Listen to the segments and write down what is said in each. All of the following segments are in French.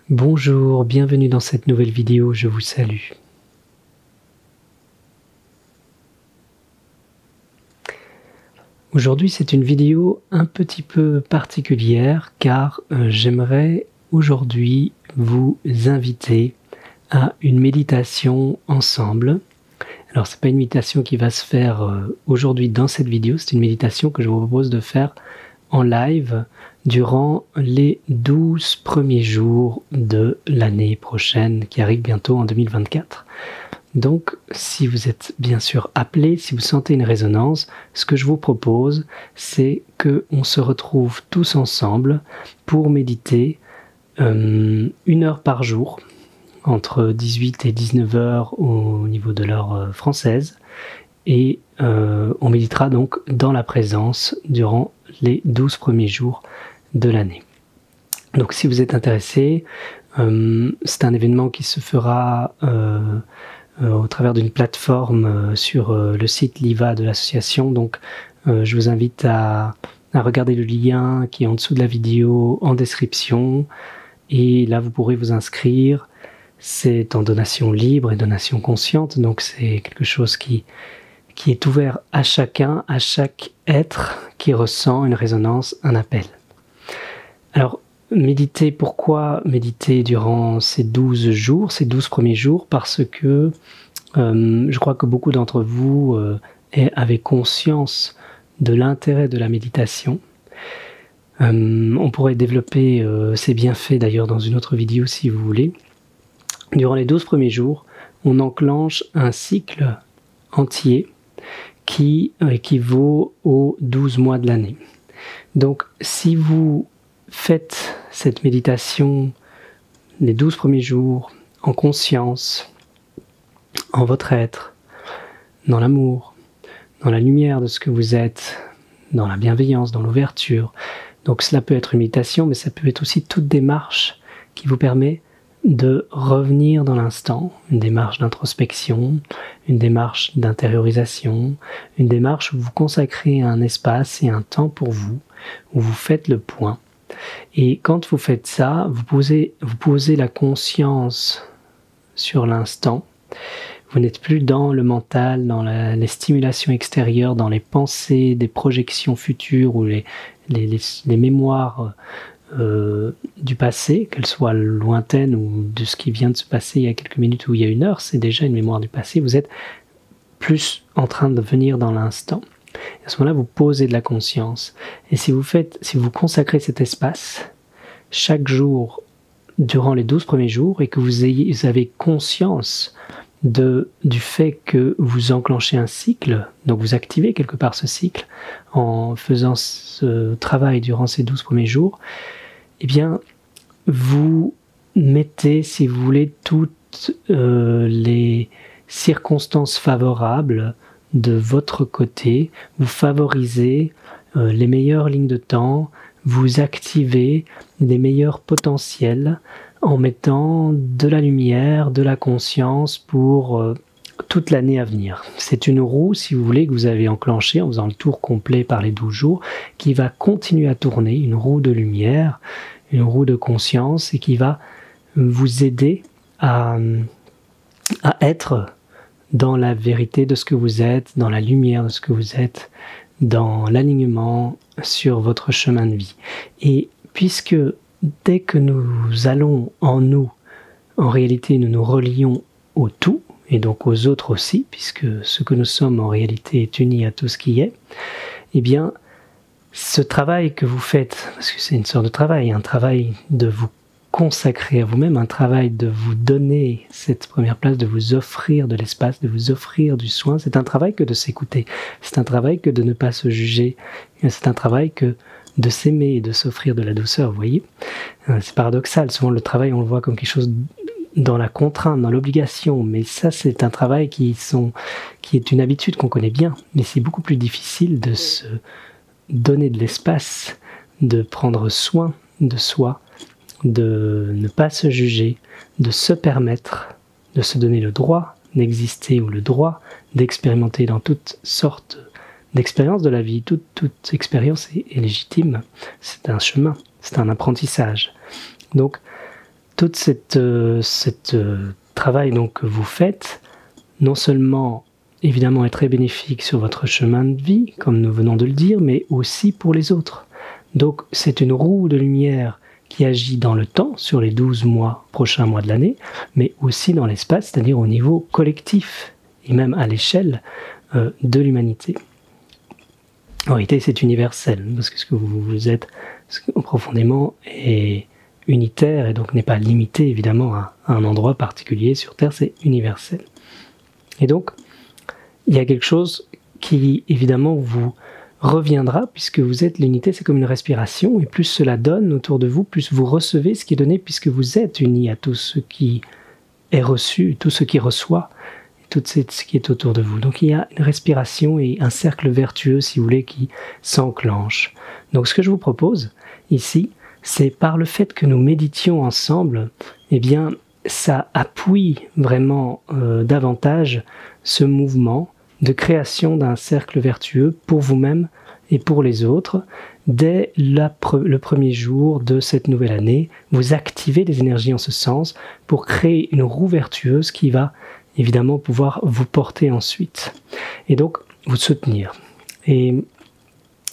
Bonjour, bienvenue dans cette nouvelle vidéo, je vous salue. Aujourd'hui, c'est une vidéo un petit peu particulière car j'aimerais aujourd'hui vous inviter à une méditation ensemble. Alors, ce n'est pas une méditation qui va se faire aujourd'hui dans cette vidéo, c'est une méditation que je vous propose de faire en live durant les 12 premiers jours de l'année prochaine qui arrive bientôt en 2024. Donc, si vous êtes bien sûr appelé, si vous sentez une résonance, ce que je vous propose, c'est qu'on se retrouve tous ensemble pour méditer 1 heure par jour, entre 18 et 19 heures au niveau de l'heure française, et on méditera donc dans la présence durant les 12 premiers jours de l'année. Donc si vous êtes intéressé, c'est un événement qui se fera au travers d'une plateforme sur le site Liva de l'association. Donc je vous invite à regarder le lien qui est en dessous de la vidéo en description, et là vous pourrez vous inscrire. C'est en donation libre et donation consciente, donc c'est quelque chose qui est ouvert à chacun, à chaque être qui ressent une résonance, un appel. Alors, méditer, pourquoi méditer durant ces 12 jours, ces 12 premiers jours? Parce que je crois que beaucoup d'entre vous avaient conscience de l'intérêt de la méditation. On pourrait développer ces bienfaits d'ailleurs dans une autre vidéo si vous voulez. Durant les 12 premiers jours, on enclenche un cycle entier qui équivaut aux 12 mois de l'année. Donc, si vous faites cette méditation les 12 premiers jours en conscience, en votre être, dans l'amour, dans la lumière de ce que vous êtes, dans la bienveillance, dans l'ouverture, donc cela peut être une méditation, mais ça peut être aussi toute démarche qui vous permet de revenir dans l'instant, une démarche d'introspection, une démarche d'intériorisation, une démarche où vous consacrez un espace et un temps pour vous, où vous faites le point. Et quand vous faites ça, vous posez la conscience sur l'instant. Vous n'êtes plus dans le mental, dans les stimulations extérieures, dans les pensées, des projections futures ou les mémoires du passé, qu'elle soit lointaine ou de ce qui vient de se passer il y a quelques minutes ou il y a 1 heure, c'est déjà une mémoire du passé. Vous êtes plus en train de venir dans l'instant. À ce moment-là, vous posez de la conscience. Et si vous consacrez cet espace chaque jour durant les 12 premiers jours et que vous avez conscience du fait que vous enclenchez un cycle, donc vous activez quelque part ce cycle en faisant ce travail durant ces 12 premiers jours, eh bien, vous mettez, si vous voulez, toutes les circonstances favorables de votre côté, vous favorisez les meilleures lignes de temps, vous activez les meilleurs potentiels en mettant de la lumière, de la conscience pour toute l'année à venir. C'est une roue, si vous voulez, que vous avez enclenchée en faisant le tour complet par les 12 jours, qui va continuer à tourner, une roue de lumière, une roue de conscience, et qui va vous aider à être dans la vérité de ce que vous êtes, dans la lumière de ce que vous êtes, dans l'alignement sur votre chemin de vie. Et puisque dès que nous allons en nous, en réalité nous nous relions au tout, et donc aux autres aussi, puisque ce que nous sommes en réalité est uni à tout ce qui est, eh bien, ce travail que vous faites, parce que c'est une sorte de travail, un travail de vous consacrer à vous-même, un travail de vous donner cette première place, de vous offrir de l'espace, de vous offrir du soin, c'est un travail que de s'écouter, c'est un travail que de ne pas se juger, c'est un travail que de s'aimer et de s'offrir de la douceur, vous voyez. C'est paradoxal, souvent le travail on le voit comme quelque chose dans la contrainte, dans l'obligation, mais ça c'est un travail qui est une habitude qu'on connaît bien, mais c'est beaucoup plus difficile de se donner de l'espace, de prendre soin de soi, de ne pas se juger, de se permettre, de se donner le droit d'exister ou le droit d'expérimenter dans toutes sortes d'expériences de la vie. Toute expérience est légitime, c'est un chemin, c'est un apprentissage. Donc, toute cette travail donc que vous faites, non seulement évidemment est très bénéfique sur votre chemin de vie, comme nous venons de le dire, mais aussi pour les autres. Donc c'est une roue de lumière qui agit dans le temps, sur les 12 prochains mois de l'année, mais aussi dans l'espace, c'est-à-dire au niveau collectif, et même à l'échelle de l'humanité. En réalité, c'est universel, parce que ce que vous êtes profondément est unitaire, et donc n'est pas limité évidemment à un endroit particulier sur Terre, c'est universel. Et donc, il y a quelque chose qui évidemment vous reviendra, puisque vous êtes l'unité, c'est comme une respiration, et plus cela donne autour de vous, plus vous recevez ce qui est donné, puisque vous êtes unis à tout ce qui est reçu, tout ce qui reçoit, tout ce qui est autour de vous. Donc il y a une respiration et un cercle vertueux, si vous voulez, qui s'enclenche. Donc ce que je vous propose ici, c'est par le fait que nous méditions ensemble, eh bien, ça appuie vraiment davantage ce mouvement de création d'un cercle vertueux pour vous-même et pour les autres. Dès le premier jour de cette nouvelle année, vous activez les énergies en ce sens pour créer une roue vertueuse qui va évidemment pouvoir vous porter ensuite et donc vous soutenir. Et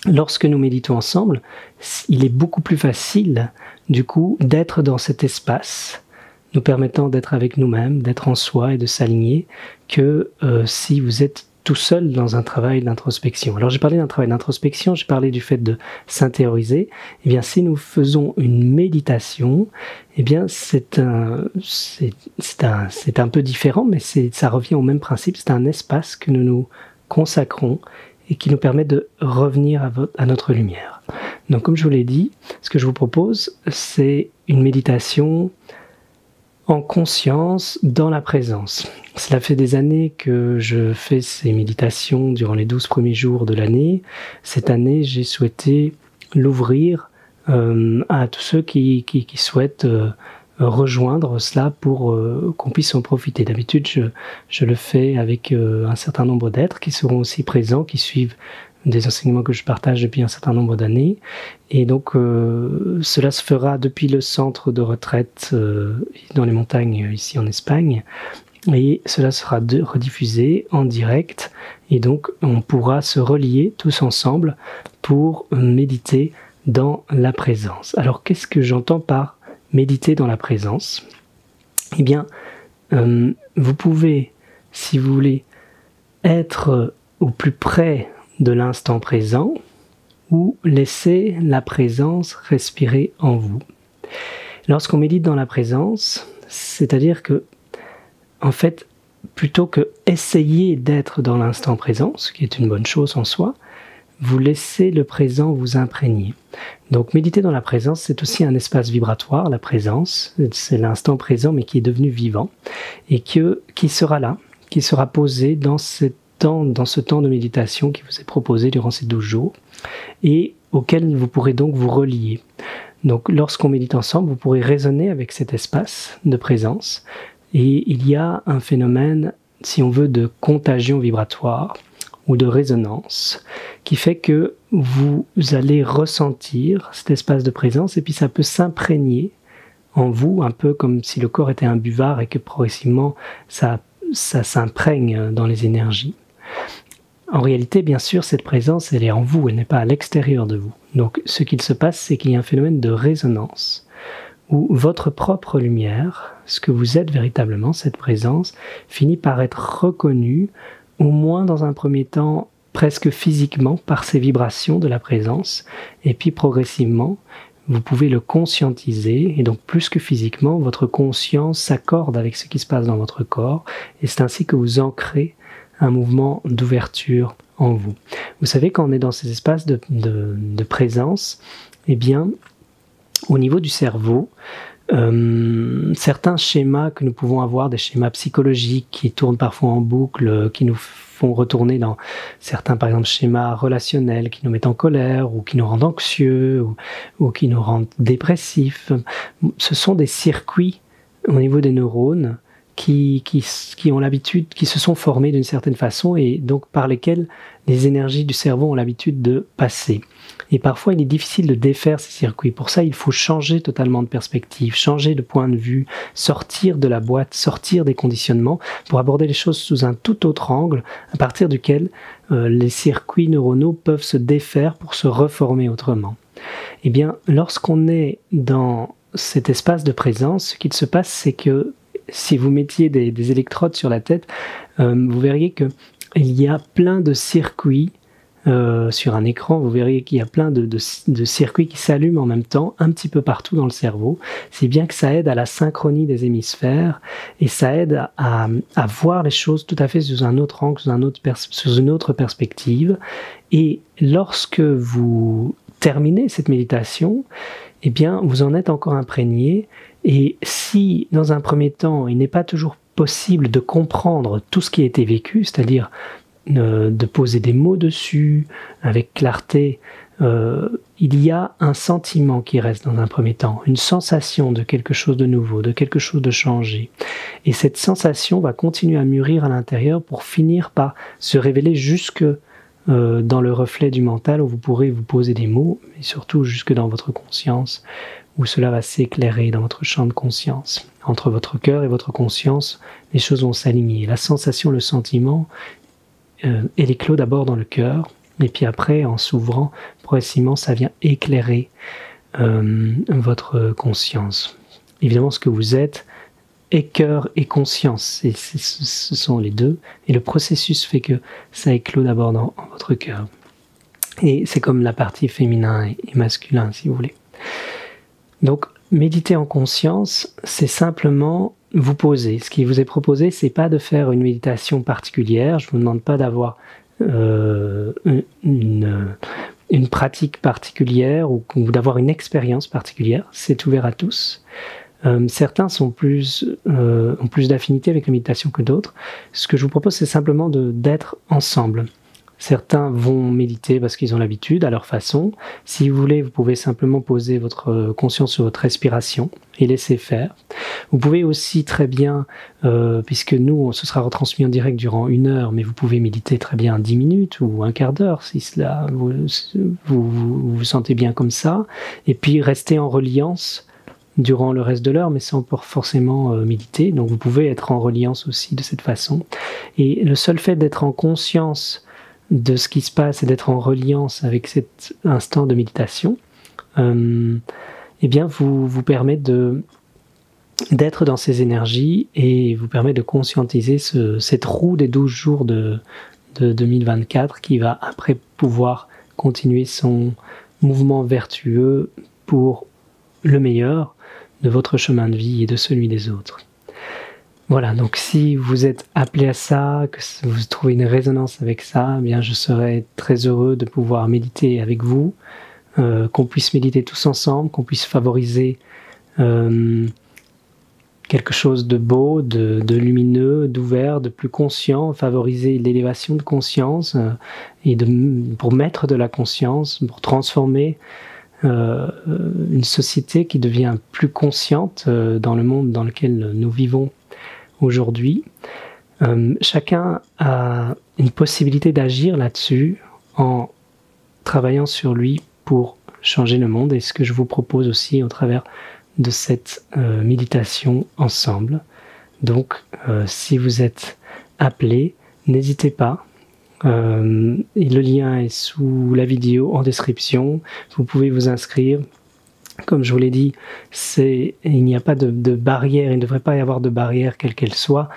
lorsque nous méditons ensemble, il est beaucoup plus facile du coup d'être dans cet espace nous permettant d'être avec nous-mêmes, d'être en soi et de s'aligner, que si vous êtes tout seul dans un travail d'introspection. Alors j'ai parlé d'un travail d'introspection, j'ai parlé du fait de s'intérioriser. Eh bien si nous faisons une méditation, eh bien c'est un peu différent, mais ça revient au même principe. C'est un espace que nous nous consacrons et qui nous permet de revenir à notre lumière. Donc comme je vous l'ai dit, ce que je vous propose, c'est une méditation en conscience, dans la présence. Cela fait des années que je fais ces méditations durant les 12 premiers jours de l'année. Cette année, j'ai souhaité l'ouvrir à tous ceux qui souhaitent rejoindre cela pour qu'on puisse en profiter. D'habitude, je le fais avec un certain nombre d'êtres qui seront aussi présents, qui suivent des enseignements que je partage depuis un certain nombre d'années. Et donc, cela se fera depuis le centre de retraite dans les montagnes ici en Espagne. Et cela sera rediffusé en direct. Et donc, on pourra se relier tous ensemble pour méditer dans la présence. Alors, qu'est-ce que j'entends par méditer dans la présence? Eh bien, vous pouvez, si vous voulez, être au plus près de l'instant présent ou laisser la présence respirer en vous. Lorsqu'on médite dans la présence, c'est-à-dire que, en fait, plutôt que essayer d'être dans l'instant présent, ce qui est une bonne chose en soi, vous laissez le présent vous imprégner. Donc méditer dans la présence, c'est aussi un espace vibratoire, la présence, c'est l'instant présent mais qui est devenu vivant et qui sera là, qui sera posé dans ce temps de méditation qui vous est proposé durant ces 12 jours et auquel vous pourrez donc vous relier. Donc lorsqu'on médite ensemble, vous pourrez résonner avec cet espace de présence et il y a un phénomène, si on veut, de contagion vibratoire ou de résonance qui fait que vous allez ressentir cet espace de présence et puis ça peut s'imprégner en vous, un peu comme si le corps était un buvard et que progressivement ça s'imprègne dans les énergies. En réalité, bien sûr, cette présence, elle est en vous, elle n'est pas à l'extérieur de vous. Donc, ce qu'il se passe, c'est qu'il y a un phénomène de résonance où votre propre lumière, ce que vous êtes véritablement, cette présence, finit par être reconnue, au moins dans un premier temps, presque physiquement, par ces vibrations de la présence, et puis progressivement, vous pouvez le conscientiser, et donc plus que physiquement, votre conscience s'accorde avec ce qui se passe dans votre corps, et c'est ainsi que vous ancrez un mouvement d'ouverture en vous. Vous savez, quand on est dans ces espaces de présence, eh bien, au niveau du cerveau, certains schémas que nous pouvons avoir, des schémas psychologiques qui tournent parfois en boucle, qui nous font retourner dans certains, par exemple, schémas relationnels qui nous mettent en colère ou qui nous rendent anxieux ou qui nous rendent dépressifs. Ce sont des circuits au niveau des neurones qui ont l'habitude, qui se sont formés d'une certaine façon et donc par lesquels les énergies du cerveau ont l'habitude de passer. Et parfois, il est difficile de défaire ces circuits. Pour ça, il faut changer totalement de perspective, changer de point de vue, sortir de la boîte, sortir des conditionnements pour aborder les choses sous un tout autre angle, à partir duquel les circuits neuronaux peuvent se défaire pour se reformer autrement. Eh bien, lorsqu'on est dans cet espace de présence, ce qu'il se passe, c'est que si vous mettiez des électrodes sur la tête, vous verriez qu'il y a plein de circuits sur un écran, vous verriez qu'il y a plein de circuits qui s'allument en même temps, un petit peu partout dans le cerveau. C'est bien que ça aide à la synchronie des hémisphères et ça aide à voir les choses tout à fait sous un autre angle, sous une autre perspective. Et lorsque vous terminez cette méditation, eh bien, vous en êtes encore imprégné. Et si, dans un premier temps, il n'est pas toujours possible de comprendre tout ce qui a été vécu, c'est-à-dire de poser des mots dessus avec clarté, il y a un sentiment qui reste dans un premier temps, une sensation de quelque chose de nouveau, de quelque chose de changé. Et cette sensation va continuer à mûrir à l'intérieur pour finir par se révéler jusque dans le reflet du mental où vous pourrez vous poser des mots, mais surtout jusque dans votre conscience, où cela va s'éclairer dans votre champ de conscience. Entre votre cœur et votre conscience, les choses vont s'aligner. La sensation, le sentiment, elle éclot d'abord dans le cœur, et puis après, en s'ouvrant, progressivement, ça vient éclairer votre conscience. Évidemment, ce que vous êtes est cœur et conscience, ce sont les deux, et le processus fait que ça éclot d'abord dans votre cœur. Et c'est comme la partie féminin et masculin, si vous voulez. Donc, méditer en conscience, c'est simplement vous poser. Ce qui vous est proposé, c'est pas de faire une méditation particulière. Je vous demande pas d'avoir une pratique particulière ou d'avoir une expérience particulière. C'est ouvert à tous. Certains ont plus d'affinité avec la méditation que d'autres. Ce que je vous propose, c'est simplement d'être ensemble. Certains vont méditer parce qu'ils ont l'habitude, à leur façon. Si vous voulez, vous pouvez simplement poser votre conscience sur votre respiration et laisser faire. Vous pouvez aussi très bien, puisque nous, ce sera retransmis en direct durant 1 heure, mais vous pouvez méditer très bien 10 minutes ou un quart d'heure, si cela vous sentez bien comme ça. Et puis, rester en reliance durant le reste de l'heure, mais sans forcément méditer. Donc, vous pouvez être en reliance aussi de cette façon. Et le seul fait d'être en conscience de ce qui se passe et d'être en reliance avec cet instant de méditation, eh bien vous permet d'être dans ces énergies et vous permet de conscientiser cette roue des 12 jours de 2024 qui va après pouvoir continuer son mouvement vertueux pour le meilleur de votre chemin de vie et de celui des autres. Voilà, donc si vous êtes appelé à ça, que vous trouvez une résonance avec ça, eh bien je serais très heureux de pouvoir méditer avec vous, qu'on puisse méditer tous ensemble, qu'on puisse favoriser quelque chose de beau, de lumineux, d'ouvert, de plus conscient, favoriser l'élévation de conscience et pour mettre de la conscience, pour transformer une société qui devient plus consciente dans le monde dans lequel nous vivons aujourd'hui. Chacun a une possibilité d'agir là-dessus en travaillant sur lui pour changer le monde, et ce que je vous propose aussi au travers de cette méditation ensemble. Donc si vous êtes appelé, n'hésitez pas. Et le lien est sous la vidéo en description. Vous pouvez vous inscrire. Comme je vous l'ai dit, il n'y a pas de barrière, il ne devrait pas y avoir de barrière quelle qu'elle soit.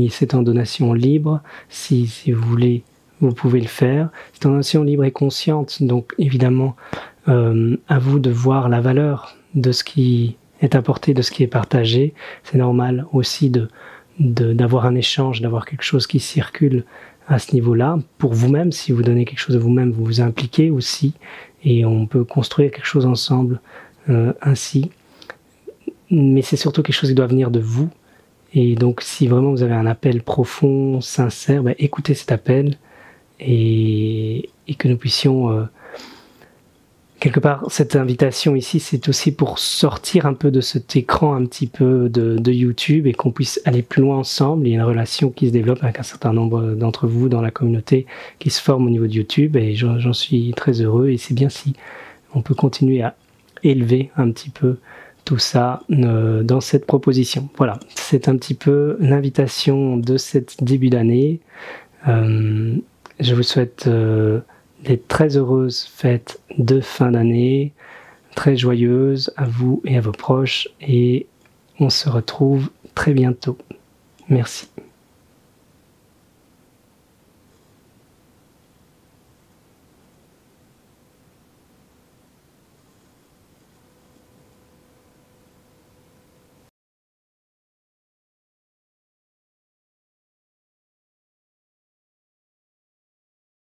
C'est en donation libre. Si vous voulez, vous pouvez le faire. C'est en donation libre et consciente, donc évidemment, à vous de voir la valeur de ce qui est apporté, de ce qui est partagé. C'est normal aussi d'avoir un échange, d'avoir quelque chose qui circule à ce niveau-là. Pour vous-même, si vous donnez quelque chose de vous-même, vous vous impliquez aussi, et on peut construire quelque chose ensemble ainsi. Mais c'est surtout quelque chose qui doit venir de vous. Et donc, si vraiment vous avez un appel profond, sincère, écoutez cet appel et que nous puissions quelque part, cette invitation ici, c'est aussi pour sortir un peu de cet écran un petit peu de YouTube et qu'on puisse aller plus loin ensemble. Il y a une relation qui se développe avec un certain nombre d'entre vous dans la communauté qui se forme au niveau de YouTube et j'en suis très heureux. Et c'est bien si on peut continuer à élever un petit peu tout ça dans cette proposition. Voilà, c'est un petit peu l'invitation de cette début d'année. Je vous souhaite des très heureuses fêtes de fin d'année, très joyeuses à vous et à vos proches, et on se retrouve très bientôt. Merci.